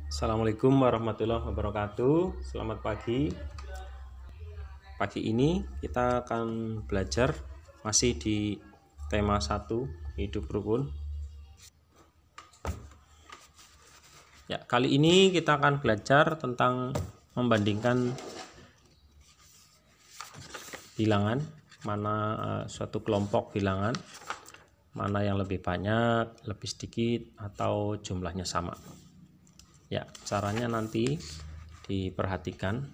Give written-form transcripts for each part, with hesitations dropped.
Assalamualaikum warahmatullahi wabarakatuh. Selamat pagi. Pagi ini kita akan belajar masih di tema 1 hidup rukun. Ya, kali ini kita akan belajar tentang membandingkan bilangan, mana suatu kelompok bilangan, mana yang lebih banyak, lebih sedikit, atau jumlahnya sama. Ya, caranya nanti diperhatikan.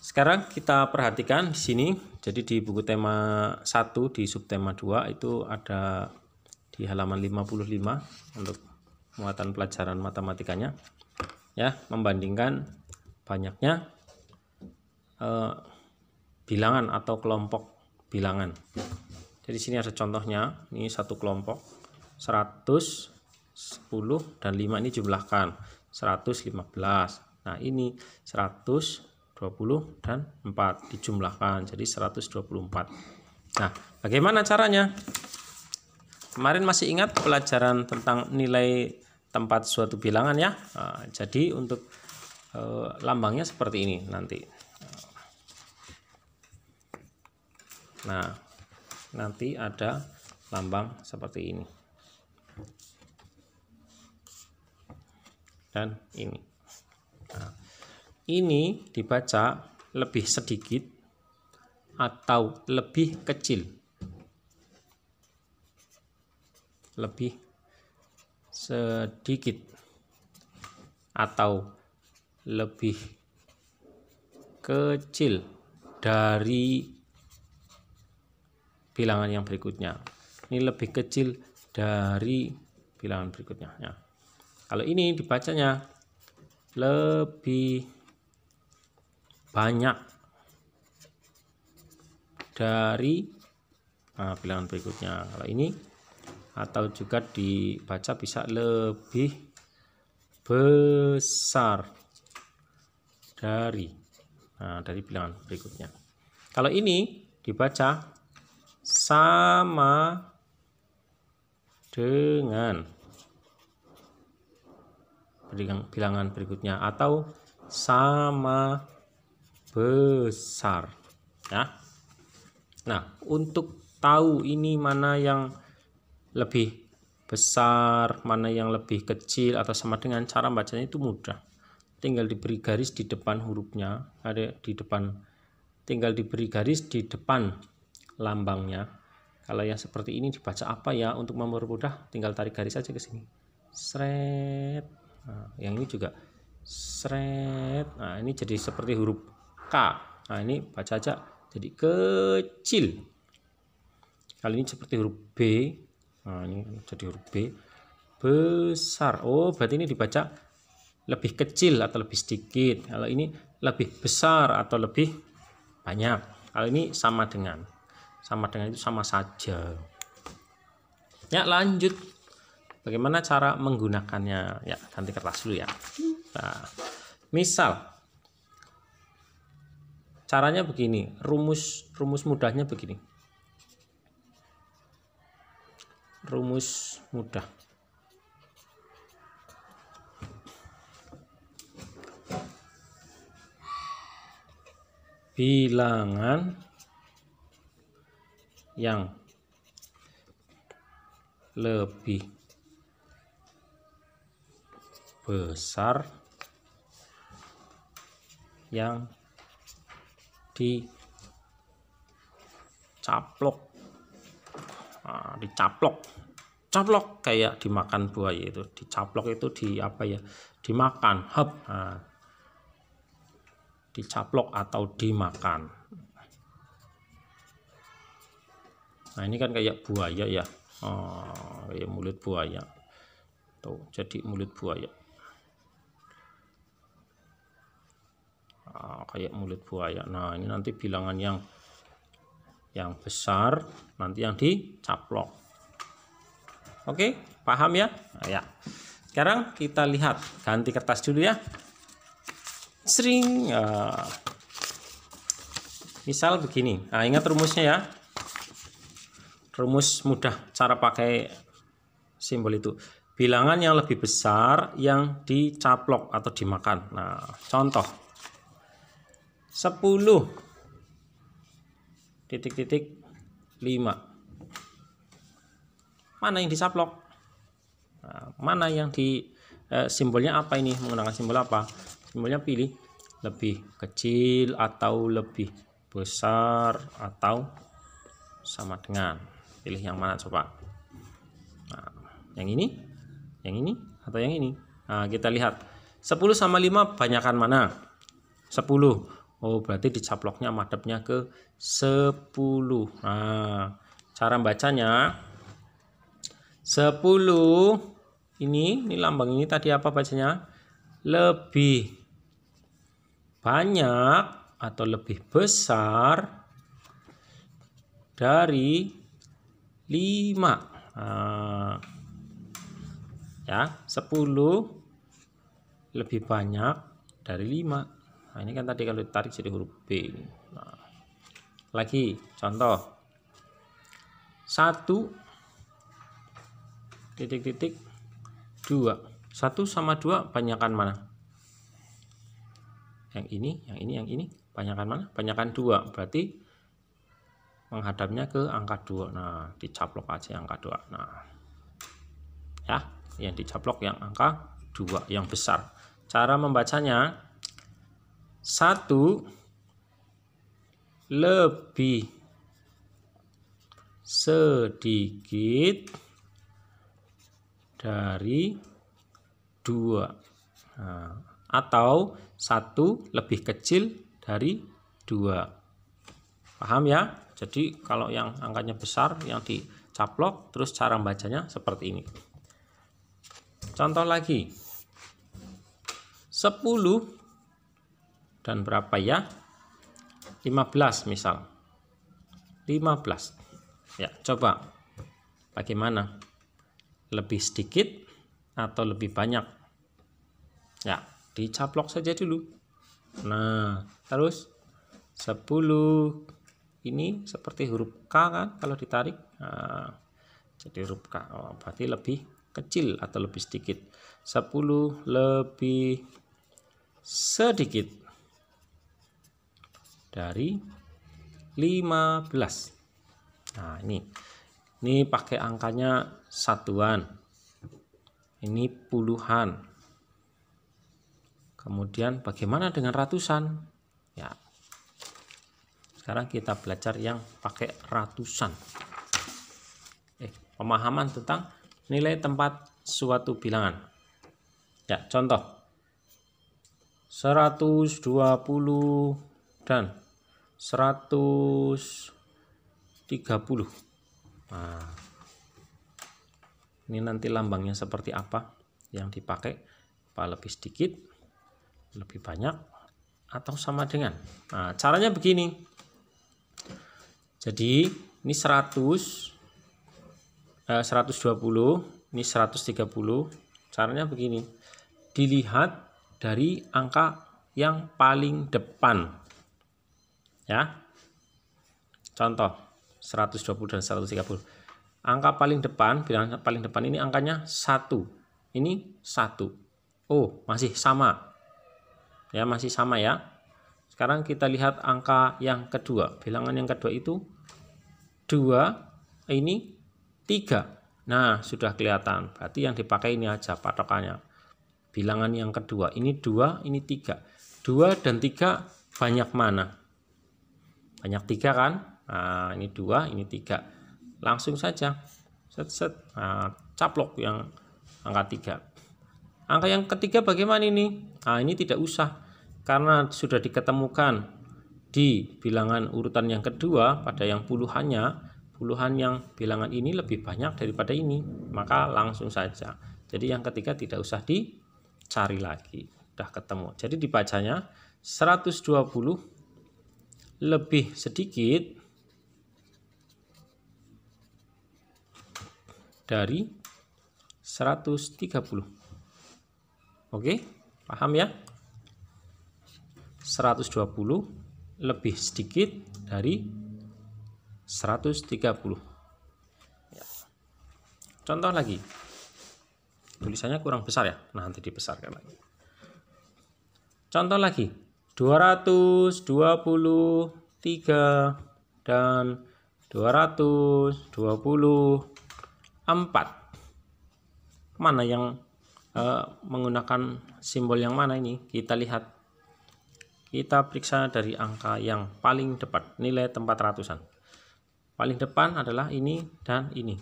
Sekarang kita perhatikan di sini. Jadi di buku tema 1 di subtema 2 itu ada di halaman 55 untuk muatan pelajaran matematikanya. Ya, membandingkan banyaknya bilangan atau kelompok bilangan. Jadi sini ada contohnya. Ini satu kelompok 100, 10 dan 5 ini jumlahkan 115. Nah, ini 120 dan 4 dijumlahkan jadi 124. Nah, bagaimana caranya? Kemarin masih ingat pelajaran tentang nilai tempat suatu bilangan ya? Nah, jadi untuk lambangnya seperti ini nanti. Nah, nanti ada lambang seperti ini. Dan ini. Nah, ini dibaca lebih sedikit atau lebih kecil. Lebih sedikit atau lebih kecil dari bilangan yang berikutnya. Ini lebih kecil dari bilangan berikutnya. Ya. Kalau ini dibacanya lebih banyak dari bilangan berikutnya. Kalau ini atau juga dibaca bisa lebih besar dari bilangan berikutnya. Kalau ini dibaca sama dengan bilangan berikutnya atau sama besar ya. Nah, untuk tahu ini mana yang lebih besar, mana yang lebih kecil atau sama dengan, cara bacanya itu mudah. Tinggal diberi garis di depan hurufnya, ada di depan, tinggal diberi garis di depan lambangnya. Kalau yang seperti ini dibaca apa ya? Untuk mempermudah tinggal tarik garis saja ke sini. Sret. Nah, yang ini juga sret. Nah, ini jadi seperti huruf K. Nah, ini baca aja jadi kecil. Kali ini seperti huruf B. Nah, ini jadi huruf B. Besar. Oh, berarti ini dibaca lebih kecil atau lebih sedikit. Kalau ini lebih besar atau lebih banyak. Kalau ini sama dengan. Sama dengan itu sama saja. Ya, lanjut. Bagaimana cara menggunakannya? Ya, ganti kertas dulu ya. Nah, misal caranya begini, rumus mudahnya begini. Rumus mudah. Bilangan yang lebih besar yang dicaplok. Nah, caplok kayak dimakan buaya itu. Dicaplok itu di apa ya? Dimakan, hop. Nah, dicaplok atau dimakan. Nah, ini kan kayak buaya ya. Kayak mulut buaya. Tuh, jadi mulut buaya. Kayak mulut buaya. Nah, ini nanti bilangan yang besar, nanti yang dicaplok. Oke, paham ya? Nah, ya. Sekarang kita lihat, ganti kertas dulu ya. Sering. Misal begini. Nah, ingat rumusnya ya. Rumus mudah cara pakai simbol itu. bilangan yang lebih besar yang dicaplok atau dimakan. Nah, contoh 10,5. Mana yang dicaplok? Nah, mana yang di simbolnya apa ini? Menggunakan simbol apa? Simbolnya pilih lebih kecil atau lebih besar atau sama dengan. Pilih yang mana coba? Nah, yang ini atau yang ini? Nah, kita lihat 10 sama 5 banyakan mana? 10. Oh, berarti dicaploknya madepnya ke 10. Nah, cara bacanya 10 ini lambang ini tadi apa bacanya? Lebih banyak atau lebih besar dari 5. Nah, ya, 10 lebih banyak dari 5. Nah, ini kan tadi kalau ditarik jadi huruf B. Nah, lagi contoh 1,2. 1 sama 2 banyakan mana? Yang ini banyakan mana? Banyakan 2. Berarti menghadapnya ke angka 2. Nah, dicaplok aja angka 2. Nah, ya, yang dicaplok yang angka 2 yang besar. Cara membacanya 1 lebih sedikit dari 2. Nah, atau 1 lebih kecil dari 2. Paham ya? Jadi kalau yang angkanya besar yang dicaplok, terus cara bacanya seperti ini. Contoh lagi 10 dan berapa ya? 15 misal. 15. Ya, coba bagaimana? Lebih sedikit atau lebih banyak? Ya, dicaplok saja dulu. Nah, terus 10 ini seperti huruf K kan kalau ditarik. Nah, jadi huruf K. Oh, berarti lebih kecil atau lebih sedikit. 10 lebih sedikit dari 15. Nah, ini pakai angkanya satuan. Ini puluhan. Kemudian bagaimana dengan ratusan? Ya. Sekarang kita belajar yang pakai ratusan. Pemahaman tentang nilai tempat suatu bilangan. Ya, contoh 120 dan 130. Nah, ini nanti lambangnya seperti apa yang dipakai? Apa lebih sedikit, lebih banyak, atau sama dengan? Nah, caranya begini. Jadi ini 120, ini 130. Caranya begini. Dilihat dari angka yang paling depan. Ya. Contoh 120 dan 130. Angka paling depan, bilangan paling depan ini angkanya 1. Ini 1. Oh, masih sama. Ya, masih sama ya. Sekarang kita lihat angka yang kedua. Bilangan yang kedua itu 2, ini 3. Nah, sudah kelihatan. Berarti yang dipakai ini aja patokannya. Bilangan yang kedua, ini 2, ini 3. 2 dan 3 banyak mana? Banyak 3 kan? Nah, ini 2, ini 3. Langsung saja. Set. Nah, caplok yang angka 3. Angka yang ketiga bagaimana ini? Nah, ini tidak usah. Karena sudah diketemukan di bilangan urutan yang kedua pada yang puluhan yang bilangan ini lebih banyak daripada ini, maka langsung saja. Jadi yang ketiga tidak usah dicari lagi, sudah ketemu. Jadi dibacanya 120 lebih sedikit dari 130. Oke, paham ya? 120 lebih sedikit dari 130. Ya. Contoh lagi tulisannya kurang besar ya. Nah, nanti dibesarkan lagi. Contoh lagi, 223 dan 224. Mana yang menggunakan simbol yang mana ini? Kita lihat. Kita periksa dari angka yang paling depan, nilai tempat ratusan. Paling depan adalah ini dan ini.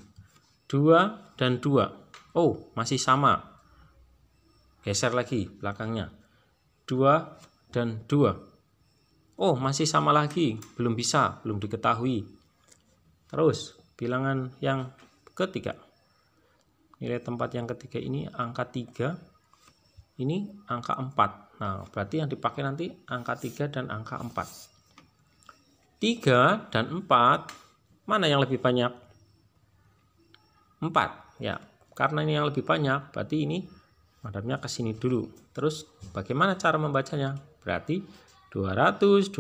2 dan 2. Oh, masih sama. Geser lagi belakangnya. 2 dan 2. Oh, masih sama lagi. Belum bisa, belum diketahui. Terus, bilangan yang ketiga. Nilai tempat yang ketiga ini angka 3. Ini angka 4. Nah, berarti yang dipakai nanti angka 3 dan angka 4. 3 dan 4, mana yang lebih banyak? 4. Ya, karena ini yang lebih banyak, berarti ini madhabnya ke sini dulu. Terus bagaimana cara membacanya? Berarti 223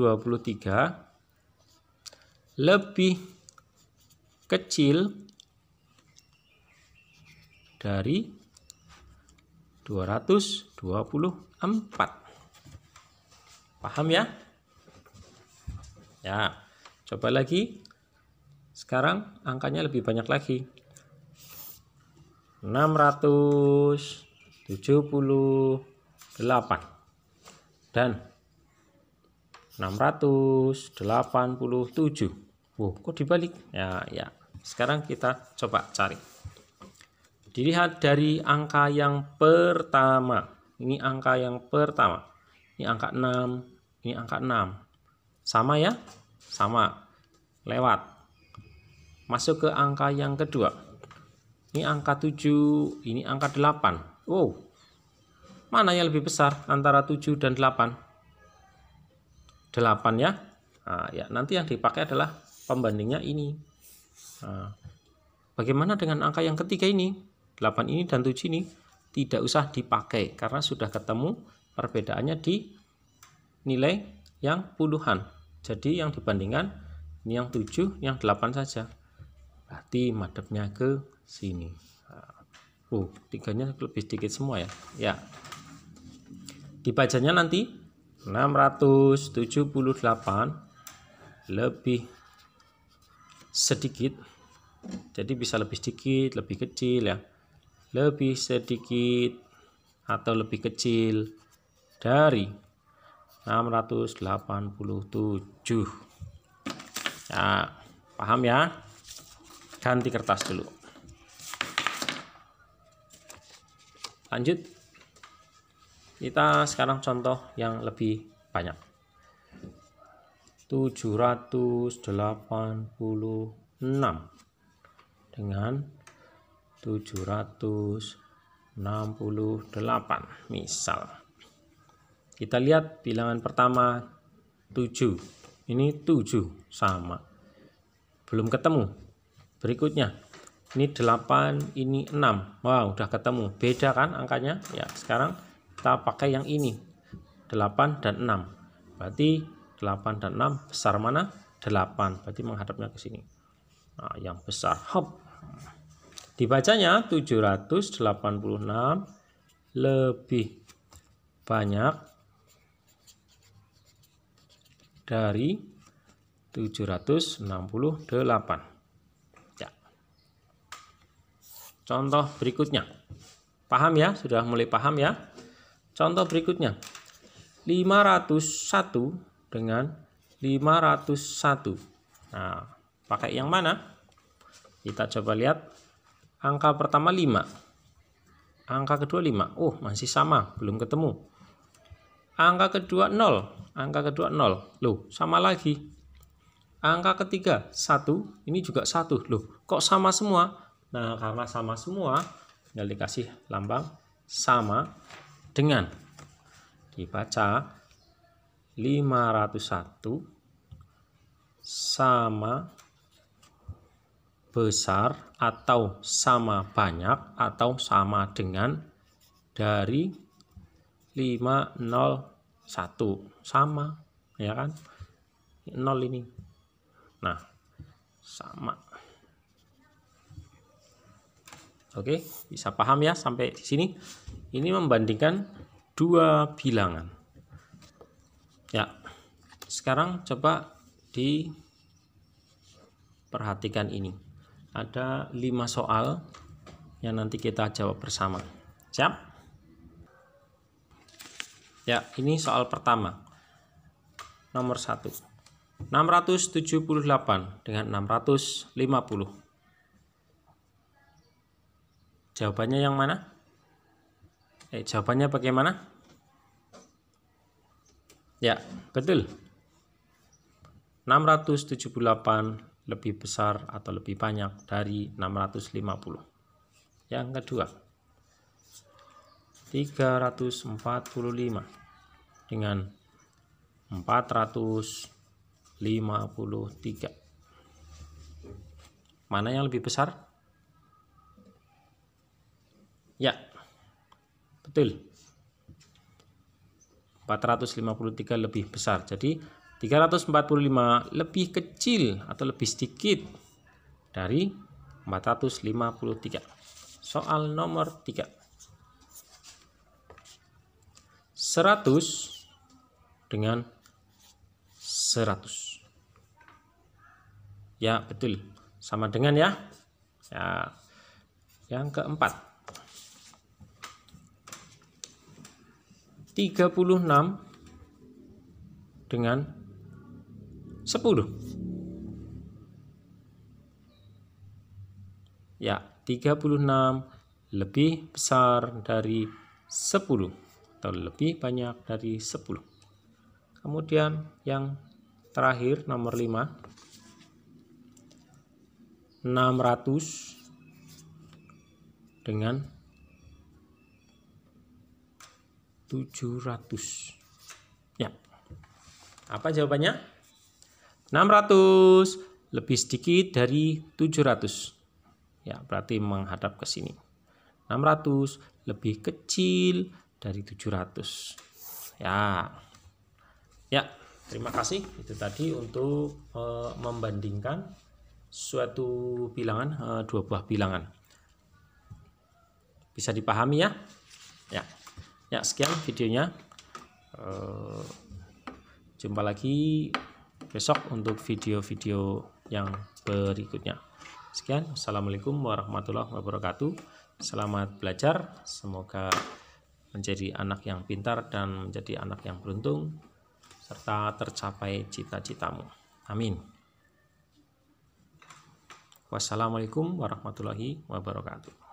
lebih kecil dari 224. Paham ya? Ya, coba lagi. Sekarang angkanya lebih banyak lagi. 678 dan 687. Kok dibalik? Ya. Sekarang kita coba cari. Dilihat dari angka yang pertama. Ini angka yang pertama. Ini angka 6, ini angka 6. Sama ya? Sama. Lewat. Masuk ke angka yang kedua. Ini angka 7, ini angka 8. Oh, mana yang lebih besar antara 7 dan 8? 8 ya. Nah, ya, nanti yang dipakai adalah pembandingnya ini. Nah, bagaimana dengan angka yang ketiga ini? 8 ini dan 7 ini tidak usah dipakai karena sudah ketemu perbedaannya di nilai yang puluhan. Jadi yang dibandingkan ini yang 7, yang 8 saja. Berarti madhabnya ke sini. Tiganya lebih sedikit semua ya. Ya. Dibacanya nanti 678 lebih sedikit. Jadi bisa lebih sedikit, lebih kecil ya. Lebih sedikit atau lebih kecil dari 687. Ya, paham ya? Ganti kertas dulu. Lanjut. Kita sekarang contoh yang lebih banyak. 786 dengan 768 misal. Kita lihat bilangan pertama 7. Ini 7 sama. Belum ketemu. Berikutnya ini 8, ini 6. Wah, udah ketemu. Beda kan angkanya? Ya, sekarang kita pakai yang ini. 8 dan 6. Berarti 8 dan 6 besar mana? 8. Berarti menghadapnya ke sini. Nah, yang besar. Hop. Dibacanya 786 lebih banyak dari 768. Ya. Contoh berikutnya. Paham ya? Sudah mulai paham ya? Contoh berikutnya. 501 dengan 501. Nah, pakai yang mana? Kita coba lihat. Angka pertama 5. Angka kedua 5. Oh, masih sama, belum ketemu. Angka kedua 0. Angka kedua 0. Loh, sama lagi. Angka ketiga 1. Ini juga 1. Loh, kok sama semua? Nah, karena sama semua, tinggal dikasih lambang sama dengan. Dibaca 501 sama besar atau sama banyak atau sama dengan dari 501. Sama, ya kan? 0 ini. Nah, sama. Oke, bisa paham ya sampai di sini? Ini membandingkan dua bilangan. Ya, sekarang coba diperhatikan ini. Ada 5 soal yang nanti kita jawab bersama. Siap? Ya, ini soal pertama. Nomor 1. 678 dengan 650. Jawabannya yang mana? Jawabannya bagaimana? Ya, betul. 678 lebih besar atau lebih banyak dari 650. Yang kedua, 345 dengan 453. Mana yang lebih besar? Ya, betul. 453 lebih besar. Jadi 345 lebih kecil atau lebih sedikit dari 453. Soal nomor 3. 100 dengan 100. Ya, betul. Sama dengan ya. Ya. Yang keempat. 36 dengan 10. Ya, 36 lebih besar dari 10 atau lebih banyak dari 10. Kemudian yang terakhir nomor 5. 600 dengan 700. Ya. Apa jawabannya? 600 lebih sedikit dari 700. Ya, berarti menghadap ke sini. 600 lebih kecil dari 700. Ya. Ya, terima kasih. Itu tadi untuk membandingkan suatu bilangan, dua buah bilangan. Bisa dipahami ya? Ya. Ya, sekian videonya. Jumpa lagi besok untuk video-video yang berikutnya. Sekian, assalamualaikum warahmatullahi wabarakatuh. Selamat belajar, semoga menjadi anak yang pintar dan menjadi anak yang beruntung serta tercapai cita-citamu. Amin. Wassalamualaikum warahmatullahi wabarakatuh.